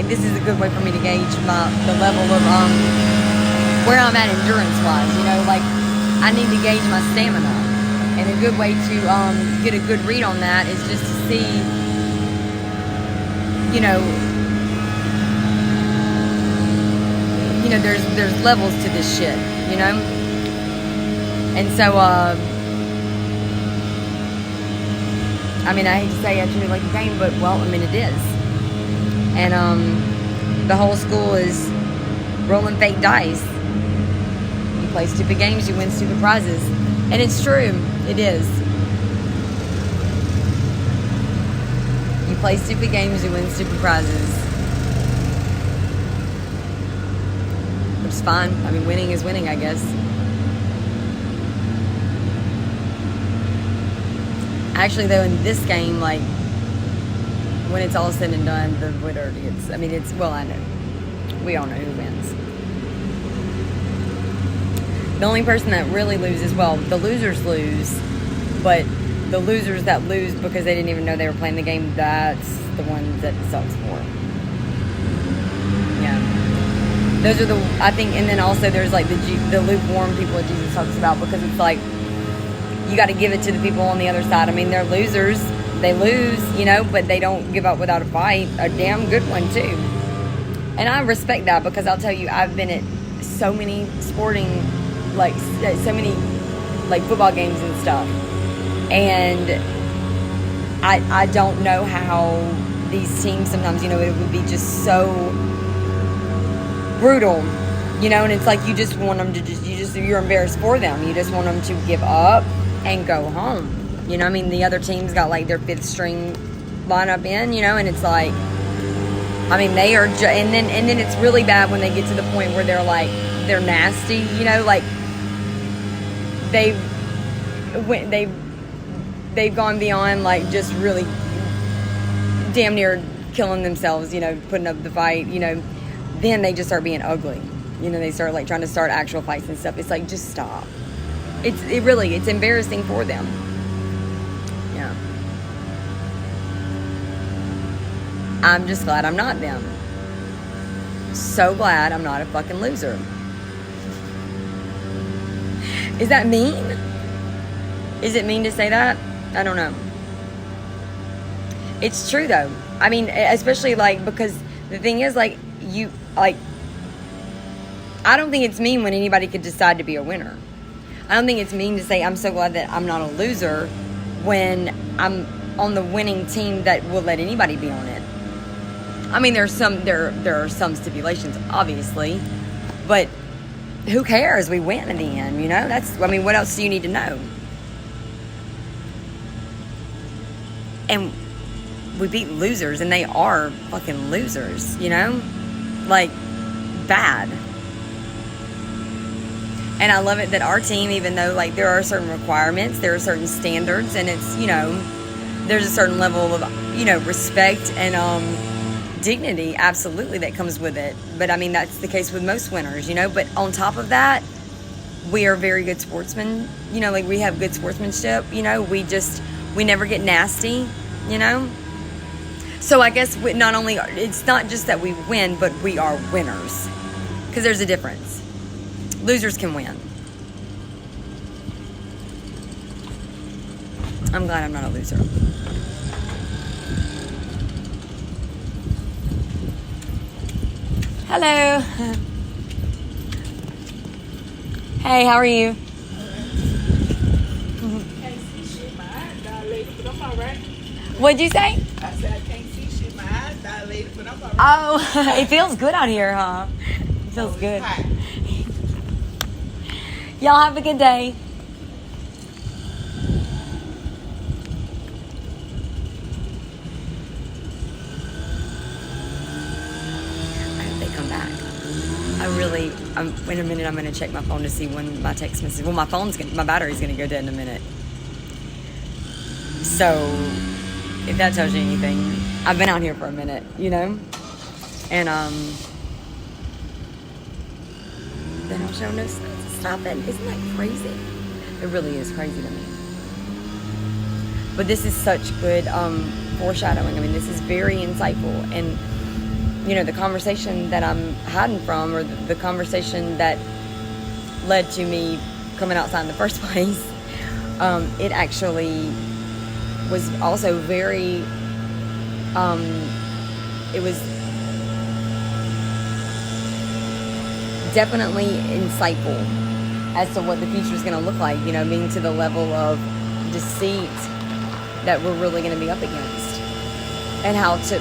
this is a good way for me to gauge the level of where I'm at endurance wise. You know, like I need to gauge my stamina, and a good way to get a good read on that is just to see, you know, there's levels to this shit, you know, and so I mean, I hate to say I treat it like a game, but well, I mean it is. And the whole school is rolling fake dice. You play stupid games, you win stupid prizes. And it's true. It is. You play stupid games, you win stupid prizes. Which is fine. I mean, winning is winning, I guess. Actually, though, in this game, like, when it's all said and done, the winner gets, I mean, it's, well, I know. We all know who wins. The only person that really loses, well, the losers lose, but the losers that lose because they didn't even know they were playing the game, that's the ones that it sucks for. Yeah. Those are the, I think, and then also there's like the lukewarm people that Jesus talks about, because it's like, you got to give it to the people on the other side. I mean, they're losers. They lose, you know, but they don't give up without a fight. A damn good one, too. And I respect that, because I'll tell you, I've been at so many sporting, like, so many, like, football games and stuff. And I don't know how these teams sometimes, you know, it would be just so brutal, you know, and it's like you just want them to you're embarrassed for them. You just want them to give up and go home. You know, I mean, the other team's got like their fifth string lineup in, you know, and it's like, I mean, they are, and then it's really bad when they get to the point where they're like, they're nasty, you know, like they've gone beyond like just really damn near killing themselves, you know, putting up the fight, you know, then they just start being ugly, you know, they start like trying to start actual fights and stuff. It's like, just stop. It's embarrassing for them. Yeah. I'm just glad I'm not them. So glad I'm not a fucking loser. Is that mean? Is it mean to say that? I don't know. It's true though. I mean, especially like, because the thing is, like, you, like, I don't think it's mean when anybody could decide to be a winner. I don't think it's mean to say I'm so glad that I'm not a loser when I'm on the winning team that will let anybody be on it. I mean, there are some stipulations, obviously, but who cares? We win in the end, you know? I mean, what else do you need to know? And we beat losers, and they are fucking losers, you know? Like, bad. And I love it that our team, even though, like, there are certain requirements, there are certain standards, and it's, you know, there's a certain level of, you know, respect and dignity, absolutely, that comes with it. But, I mean, that's the case with most winners, you know? But on top of that, we are very good sportsmen, you know? Like, we have good sportsmanship, you know? We never get nasty, you know? So I guess it's not just that we win, but we are winners. Because there's a difference. Losers can win. I'm glad I'm not a loser. Hello. Hey, how are you? Can't see shit, my eyes dilated, but I'm all right. What'd you say? I said I can't see shit, my eyes dilated, but I'm all right. Oh, it feels good out here, huh? It feels good. Hot. Y'all have a good day. I hope they come back. In a minute, I'm going to check my phone to see when my text message. Well, my battery's going to go dead in a minute. So, if that tells you anything, I've been out here for a minute, you know? And, then I'll show no stop it. Isn't that crazy? It really is crazy to me. But this is such good foreshadowing. I mean, this is very insightful. And the conversation that I'm hiding from, or the conversation that led to me coming outside in the first place, it actually was also very, it was definitely insightful as to what the future is going to look like, being to the level of deceit that we're really going to be up against, and how to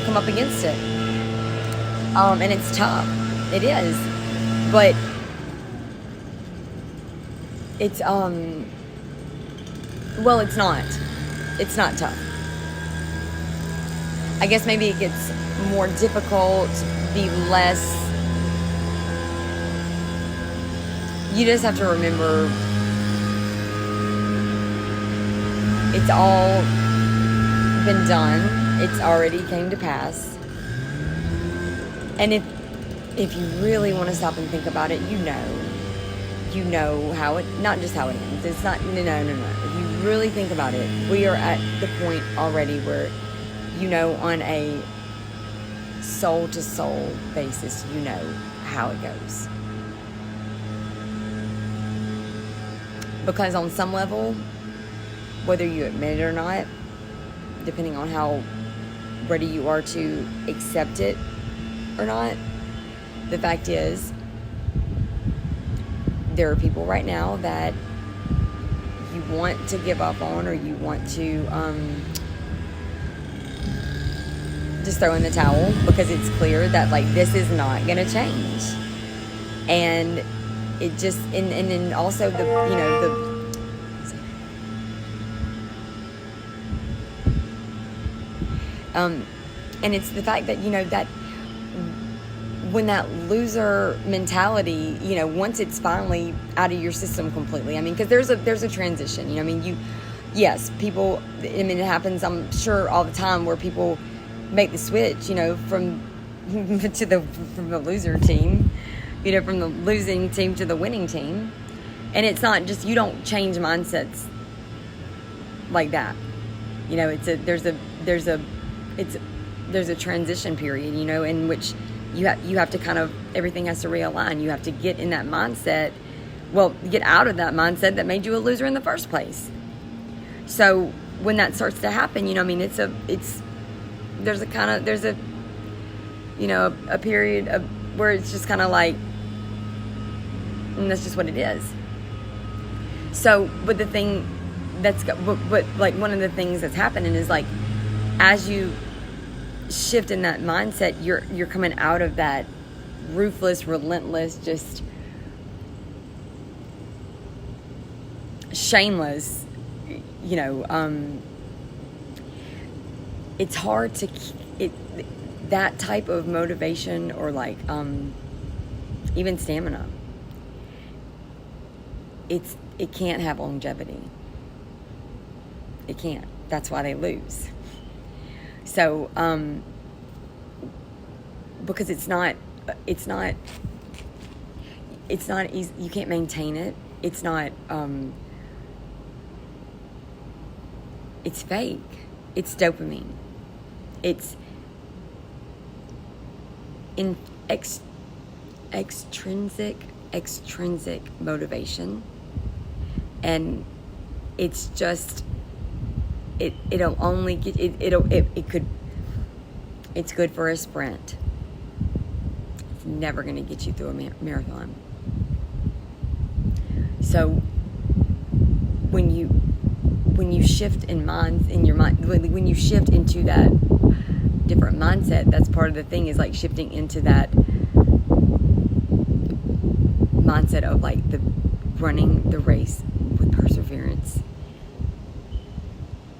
come up against it. And it's tough. It is. But it's well, it's not. It's not tough. I guess maybe it gets more difficult, be less. You just have to remember it's all been done. It's already came to pass. And if you really want to stop and think about it, you know how it, not just how it ends. It's not, no. If you really think about it, we are at the point already where, on a soul-to-soul basis, how it goes. Because on some level, whether you admit it or not, depending on how ready you are to accept it or not, the fact is, there are people right now that you want to give up on, or you want to just throw in the towel, because it's clear that this is not going to change. And it just, and then also and it's the fact that, that when that loser mentality, once it's finally out of your system completely, because there's a transition, yes, people, it happens, I'm sure, all the time, where people make the switch, from the loser team, from the losing team to the winning team. And it's not just, you don't change mindsets like that. There's a transition period, in which you have to kind of, everything has to realign. You have to get in that mindset, get out of that mindset that made you a loser in the first place. So when that starts to happen, there's a period of where it's just kind of and that's just what it is. So, but the thing one of the things that's happening is, as you shift in that mindset, you're coming out of that ruthless, relentless, just shameless, it's hard to that type of motivation, or even stamina, it can't have longevity. It can't. That's why they lose. So, because it's not easy. You can't maintain it. It's not, it's fake. It's dopamine. It's in extrinsic motivation. And it's just, it'll only get, it's good for a sprint. It's never going to get you through a marathon. So when you shift in your mind, when you shift into that different mindset, that's part of the thing, is shifting into that mindset of the running the race with perseverance,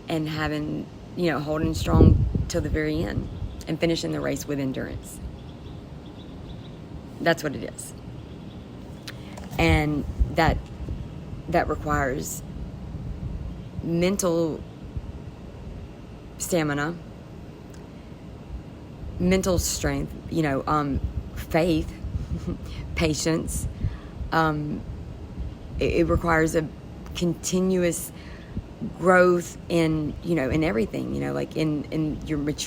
and having, holding strong till the very end, and finishing the race with endurance. That's what it is. And that requires mental stamina, mental strength, faith, patience. It requires a continuous growth in, in everything, in your maturity.